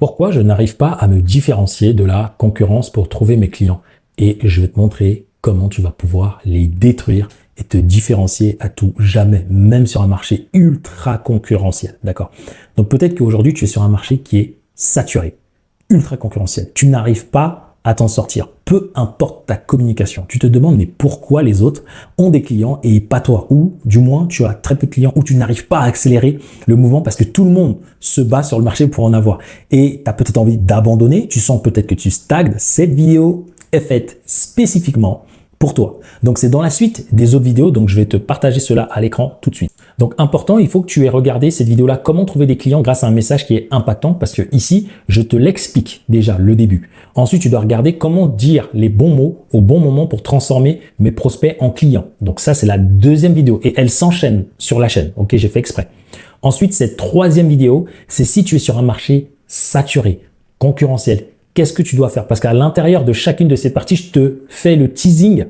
Pourquoi je n'arrive pas à me différencier de la concurrence pour trouver mes clients? Et je vais te montrer comment tu vas pouvoir les détruire et te différencier à tout jamais, même sur un marché ultra concurrentiel. D'accord? Donc peut-être qu'aujourd'hui, tu es sur un marché qui est saturé, ultra concurrentiel. Tu n'arrives pas à t'en sortir, peu importe ta communication. Tu te demandes, mais pourquoi les autres ont des clients et pas toi? Ou du moins, tu as très peu de clients, ou tu n'arrives pas à accélérer le mouvement parce que tout le monde se bat sur le marché pour en avoir. Et tu as peut-être envie d'abandonner, tu sens peut-être que tu stagnes. Cette vidéo est faite spécifiquement pour toi. Donc, c'est dans la suite des autres vidéos, donc je vais te partager cela à l'écran tout de suite. Donc, important, il faut que tu aies regardé cette vidéo-là, comment trouver des clients grâce à un message qui est impactant, parce que ici, je te l'explique déjà, le début. Ensuite, tu dois regarder comment dire les bons mots au bon moment pour transformer mes prospects en clients. Donc, ça, c'est la deuxième vidéo et elle s'enchaîne sur la chaîne. Ok, j'ai fait exprès. Ensuite, cette troisième vidéo, c'est si tu es sur un marché saturé, concurrentiel. Qu'est-ce que tu dois faire? Parce qu'à l'intérieur de chacune de ces parties, je te fais le teasing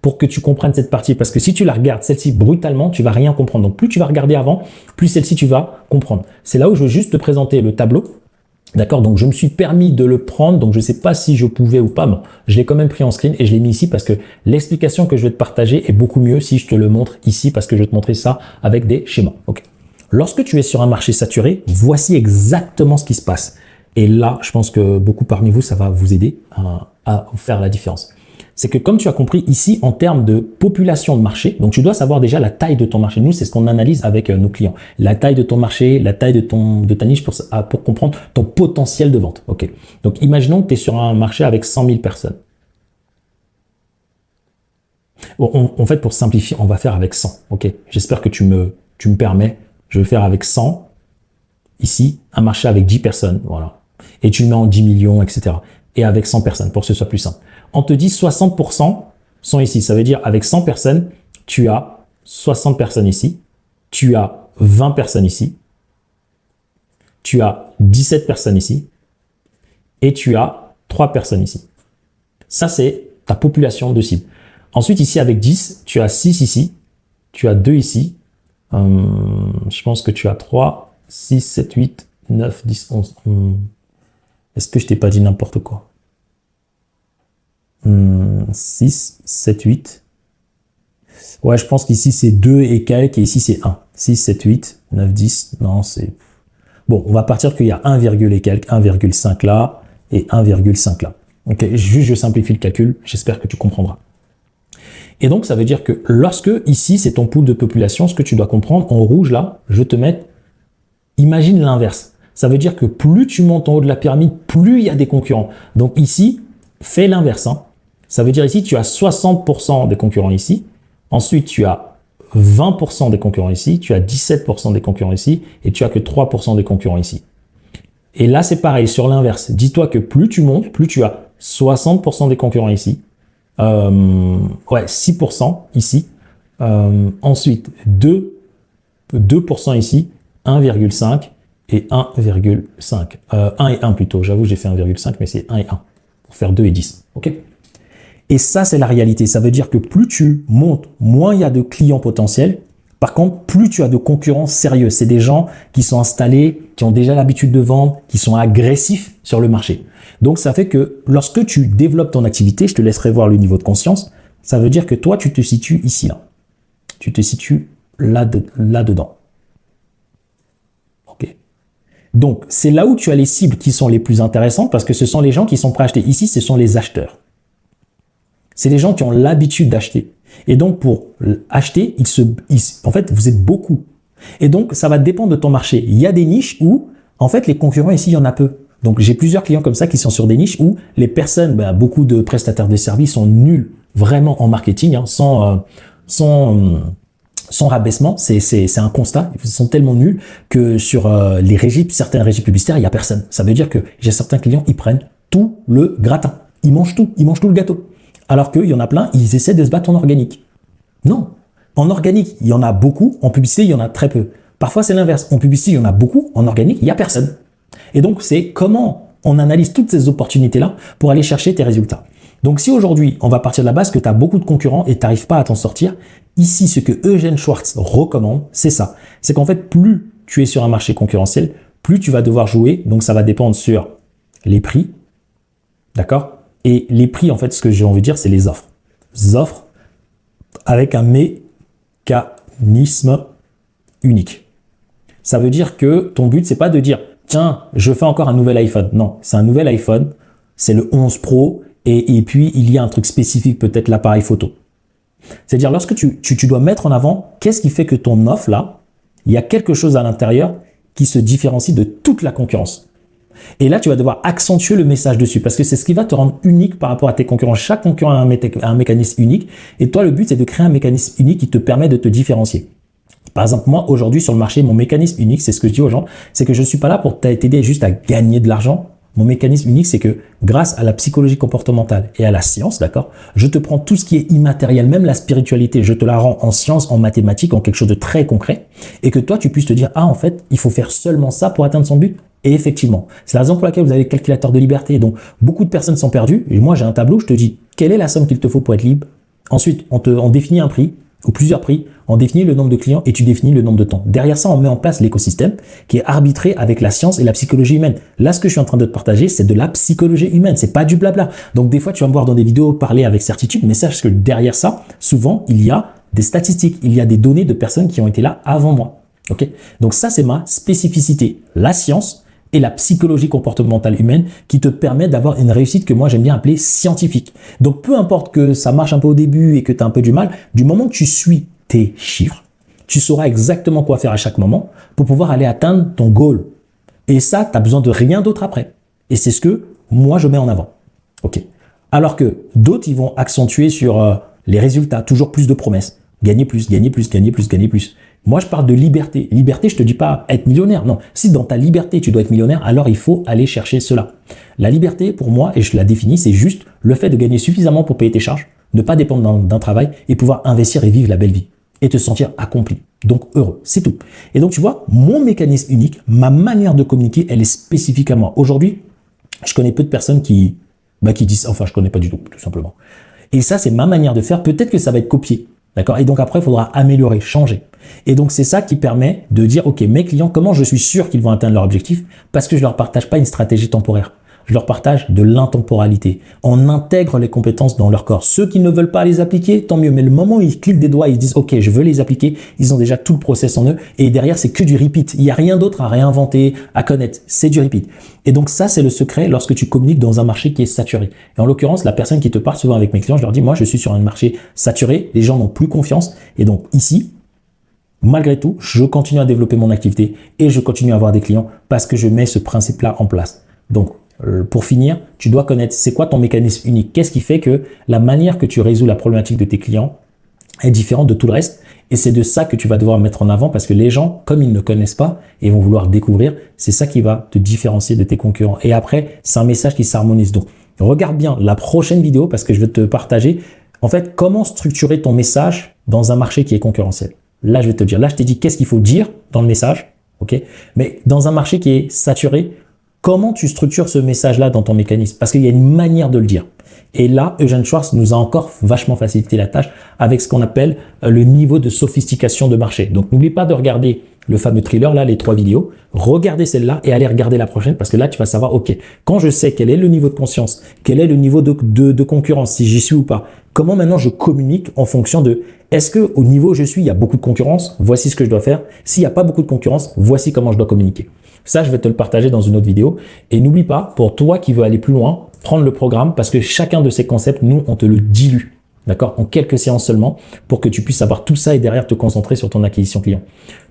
pour que tu comprennes cette partie. Parce que si tu la regardes, celle-ci, brutalement, tu vas rien comprendre. Donc, plus tu vas regarder avant, plus celle-ci, tu vas comprendre. C'est là où je veux juste te présenter le tableau. D'accord? Donc, je me suis permis de le prendre. Donc, je ne sais pas si je pouvais ou pas. Bon, je l'ai quand même pris en screen et je l'ai mis ici parce que l'explication que je vais te partager est beaucoup mieux si je te le montre ici parce que je vais te montrer ça avec des schémas. OK. Lorsque tu es sur un marché saturé, voici exactement ce qui se passe. Et là, je pense que beaucoup parmi vous, ça va vous aider à faire la différence. C'est que comme tu as compris ici, en termes de population de marché, donc tu dois savoir déjà la taille de ton marché. Nous, c'est ce qu'on analyse avec nos clients. La taille de ton marché, la taille de ta niche pour comprendre ton potentiel de vente. OK. Donc, imaginons que tu es sur un marché avec 100 000 personnes. En fait, pour simplifier, on va faire avec 100. OK. J'espère que tu me permets. Je vais faire avec 100. Ici, un marché avec 10 personnes. Voilà. Et tu le mets en 10 millions, etc. Et avec 100 personnes, pour que ce soit plus simple. On te dit 60% sont ici. Ça veut dire, avec 100 personnes, tu as 60 personnes ici. Tu as 20 personnes ici. Tu as 17 personnes ici. Et tu as 3 personnes ici. Ça, c'est ta population de cible. Ensuite, ici, avec 10, tu as 6 ici. Tu as 2 ici. Je pense que tu as 3, 6, 7, 8, 9, 10, 11. Est-ce que je t'ai pas dit n'importe quoi? 6, 7, 8. Ouais, je pense qu'ici, c'est 2 et quelques et ici, c'est 1. 6, 7, 8, 9, 10. Non, c'est... Bon, on va partir qu'il y a 1, et quelques, 1,5 là et 1,5 là. Ok, juste je simplifie le calcul. J'espère que tu comprendras. Et donc, ça veut dire que lorsque ici, c'est ton pool de population, ce que tu dois comprendre, en rouge là, je te mets, imagine l'inverse. Ça veut dire que plus tu montes en haut de la pyramide, plus il y a des concurrents. Donc ici, fais l'inverse. Hein. Ça veut dire ici, tu as 60% des concurrents ici. Ensuite, tu as 20% des concurrents ici. Tu as 17% des concurrents ici. Et tu as que 3% des concurrents ici. Et là, c'est pareil, sur l'inverse. Dis-toi que plus tu montes, plus tu as 60% des concurrents ici. 6% ici. Ensuite, 2% ici. 1,5 et 1,5. 1 et 1 plutôt. J'avoue, j'ai fait 1,5, mais c'est 1 et 1. Pour faire 2 et 10. OK? Et ça, c'est la réalité. Ça veut dire que plus tu montes, moins il y a de clients potentiels. Par contre, plus tu as de concurrents sérieux. C'est des gens qui sont installés, qui ont déjà l'habitude de vendre, qui sont agressifs sur le marché. Donc, ça fait que lorsque tu développes ton activité, je te laisserai voir le niveau de conscience, ça veut dire que toi, tu te situes ici, là. Tu te situes là-dedans. OK. Donc, c'est là où tu as les cibles qui sont les plus intéressantes parce que ce sont les gens qui sont prêts à acheter. Ici, ce sont les acheteurs. C'est les gens qui ont l'habitude d'acheter. Et donc, pour acheter, en fait, vous êtes beaucoup. Et donc, ça va dépendre de ton marché. Il y a des niches où, en fait, les concurrents ici, il y en a peu. Donc, j'ai plusieurs clients comme ça qui sont sur des niches où les personnes, beaucoup de prestataires de services sont nuls vraiment en marketing, hein, sans rabaissement. C'est un constat. Ils sont tellement nuls que sur certaines régies publicitaires, il n'y a personne. Ça veut dire que j'ai certains clients, ils prennent tout le gratin. Ils mangent tout le gâteau. Alors qu'il y en a plein, ils essaient de se battre en organique. Non. En organique, il y en a beaucoup. En publicité, il y en a très peu. Parfois, c'est l'inverse. En publicité, il y en a beaucoup. En organique, il n'y a personne. Et donc, c'est comment on analyse toutes ces opportunités-là pour aller chercher tes résultats. Donc, si aujourd'hui, on va partir de la base que tu as beaucoup de concurrents et tu n'arrives pas à t'en sortir, ici, ce que Eugène Schwartz recommande, c'est ça. C'est qu'en fait, plus tu es sur un marché concurrentiel, plus tu vas devoir jouer. Donc, ça va dépendre sur les prix, d'accord? Et les prix, en fait, ce que j'ai envie de dire, c'est les offres. Les offres avec un mécanisme unique. Ça veut dire que ton but, c'est pas de dire, tiens, je fais encore un nouvel iPhone. Non, c'est un nouvel iPhone, c'est le 11 Pro, et puis il y a un truc spécifique, peut-être l'appareil photo. C'est-à-dire, lorsque tu dois mettre en avant, qu'est-ce qui fait que ton offre, là, il y a quelque chose à l'intérieur qui se différencie de toute la concurrence. Et là, tu vas devoir accentuer le message dessus parce que c'est ce qui va te rendre unique par rapport à tes concurrents. Chaque concurrent a un mécanisme unique et toi, le but, c'est de créer un mécanisme unique qui te permet de te différencier. Par exemple, moi, aujourd'hui, sur le marché, mon mécanisme unique, c'est ce que je dis aux gens, c'est que je ne suis pas là pour t'aider juste à gagner de l'argent. Mon mécanisme unique, c'est que grâce à la psychologie comportementale et à la science, d'accord, je te prends tout ce qui est immatériel, même la spiritualité, je te la rends en science, en mathématiques, en quelque chose de très concret, et que toi, tu puisses te dire, ah, en fait, il faut faire seulement ça pour atteindre son but. Et effectivement, c'est la raison pour laquelle vous avez le calculateur de liberté. Donc, beaucoup de personnes sont perdues. Et moi, j'ai un tableau, je te dis, quelle est la somme qu'il te faut pour être libre? Ensuite, on définit un prix ou plusieurs prix, on définit le nombre de clients et tu définis le nombre de temps. Derrière ça, on met en place l'écosystème qui est arbitré avec la science et la psychologie humaine. Là, ce que je suis en train de te partager, c'est de la psychologie humaine, c'est pas du blabla. Donc, des fois, tu vas me voir dans des vidéos parler avec certitude, mais sache que derrière ça, souvent, il y a des statistiques, il y a des données de personnes qui ont été là avant moi. Ok? Donc, ça, c'est ma spécificité. La science et la psychologie comportementale humaine qui te permet d'avoir une réussite que moi j'aime bien appeler scientifique. Donc peu importe que ça marche un peu au début et que tu as un peu du mal, du moment que tu suis tes chiffres, tu sauras exactement quoi faire à chaque moment pour pouvoir aller atteindre ton goal. Et ça, tu n'as besoin de rien d'autre après. Et c'est ce que moi je mets en avant. Ok. Alors que d'autres, ils vont accentuer sur les résultats, toujours plus de promesses. Gagner plus, gagner plus, gagner plus, gagner plus. Moi, je parle de liberté. Liberté, je te dis pas être millionnaire. Non. Si dans ta liberté, tu dois être millionnaire, alors il faut aller chercher cela. La liberté, pour moi, et je la définis, c'est juste le fait de gagner suffisamment pour payer tes charges, ne pas dépendre d'un travail et pouvoir investir et vivre la belle vie et te sentir accompli. Donc, heureux. C'est tout. Et donc, tu vois, mon mécanisme unique, ma manière de communiquer, elle est spécifique à moi. Aujourd'hui, je connais peu de personnes qui disent, enfin, je connais pas du tout simplement. Et ça, c'est ma manière de faire. Peut-être que ça va être copié. D'accord? Et donc après, il faudra améliorer, changer. Et donc, c'est ça qui permet de dire, OK, mes clients, comment je suis sûr qu'ils vont atteindre leur objectif? Parce que je leur partage pas une stratégie temporaire. Je leur partage de l'intemporalité. On intègre les compétences dans leur corps. Ceux qui ne veulent pas les appliquer, tant mieux. Mais le moment où ils cliquent des doigts, ils disent, OK, je veux les appliquer, ils ont déjà tout le process en eux. Et derrière, c'est que du repeat. Il n'y a rien d'autre à réinventer, à connaître. C'est du repeat. Et donc, ça, c'est le secret lorsque tu communiques dans un marché qui est saturé. Et en l'occurrence, la personne qui te parle souvent avec mes clients, je leur dis, moi, je suis sur un marché saturé. Les gens n'ont plus confiance. Et donc, ici, malgré tout, je continue à développer mon activité et je continue à avoir des clients parce que je mets ce principe-là en place. Donc, pour finir, tu dois connaître c'est quoi ton mécanisme unique. Qu'est-ce qui fait que la manière que tu résous la problématique de tes clients est différente de tout le reste. Et c'est de ça que tu vas devoir mettre en avant parce que les gens, comme ils ne connaissent pas et vont vouloir découvrir, c'est ça qui va te différencier de tes concurrents. Et après, c'est un message qui s'harmonise. Donc, regarde bien la prochaine vidéo parce que je vais te partager, en fait, comment structurer ton message dans un marché qui est concurrentiel. Là, je vais te dire, là, je t'ai dit qu'est-ce qu'il faut dire dans le message, ok? Mais dans un marché qui est saturé, comment tu structures ce message-là dans ton mécanisme? Parce qu'il y a une manière de le dire. Et là, Eugène Schwartz nous a encore vachement facilité la tâche avec ce qu'on appelle le niveau de sophistication de marché. Donc, n'oublie pas de regarder le fameux thriller, là, les 3 vidéos. Regardez celle-là et allez regarder la prochaine parce que là, tu vas savoir, OK, quand je sais quel est le niveau de conscience, quel est le niveau de concurrence, si j'y suis ou pas, comment maintenant je communique en fonction de est-ce que au niveau où je suis, il y a beaucoup de concurrence, voici ce que je dois faire. S'il n'y a pas beaucoup de concurrence, voici comment je dois communiquer. Ça, je vais te le partager dans une autre vidéo. Et n'oublie pas, pour toi qui veux aller plus loin, prendre le programme parce que chacun de ces concepts, nous, on te le dilue. D'accord? En quelques séances seulement pour que tu puisses avoir tout ça et derrière te concentrer sur ton acquisition client.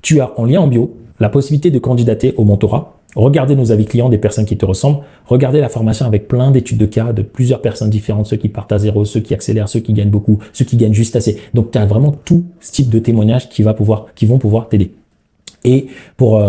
Tu as en lien en bio la possibilité de candidater au mentorat. Regardez nos avis clients des personnes qui te ressemblent. Regardez la formation avec plein d'études de cas de plusieurs personnes différentes, ceux qui partent à zéro, ceux qui accélèrent, ceux qui gagnent beaucoup, ceux qui gagnent juste assez. Donc, tu as vraiment tout ce type de témoignages qui vont pouvoir t'aider. Et pour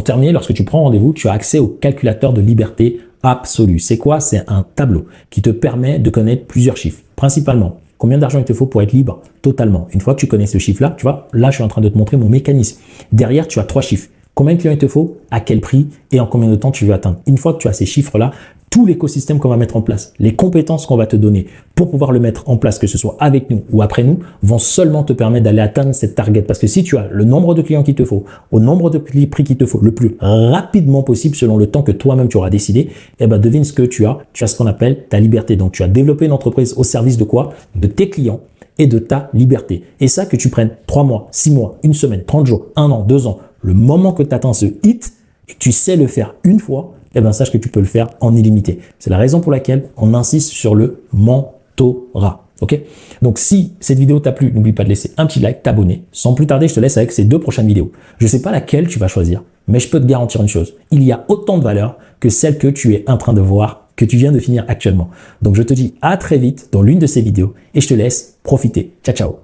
terminer, lorsque tu prends rendez-vous, tu as accès au calculateur de liberté absolue. C'est quoi? C'est un tableau qui te permet de connaître plusieurs chiffres. Principalement, combien d'argent il te faut pour être libre totalement. Une fois que tu connais ce chiffre-là, tu vois, là, je suis en train de te montrer mon mécanisme. Derrière, tu as 3 chiffres. Combien de clients il te faut, à quel prix et en combien de temps tu veux atteindre. Une fois que tu as ces chiffres-là, tout l'écosystème qu'on va mettre en place, les compétences qu'on va te donner pour pouvoir le mettre en place, que ce soit avec nous ou après nous, vont seulement te permettre d'aller atteindre cette target. Parce que si tu as le nombre de clients qu'il te faut, au nombre de prix qu'il te faut, le plus rapidement possible selon le temps que toi-même tu auras décidé, eh ben devine ce que tu as. Tu as ce qu'on appelle ta liberté. Donc tu as développé une entreprise au service de quoi? De tes clients et de ta liberté. Et ça, que tu prennes 3 mois, 6 mois, 1 semaine, 30 jours, 1 an, 2 ans, le moment que tu atteins ce hit et que tu sais le faire une fois, eh bien, sache que tu peux le faire en illimité. C'est la raison pour laquelle on insiste sur le mentorat. Ok? Donc, si cette vidéo t'a plu, n'oublie pas de laisser un petit like, t'abonner. Sans plus tarder, je te laisse avec ces 2 prochaines vidéos. Je ne sais pas laquelle tu vas choisir, mais je peux te garantir une chose. Il y a autant de valeur que celle que tu es en train de voir, que tu viens de finir actuellement. Donc, je te dis à très vite dans l'une de ces vidéos et je te laisse profiter. Ciao, ciao.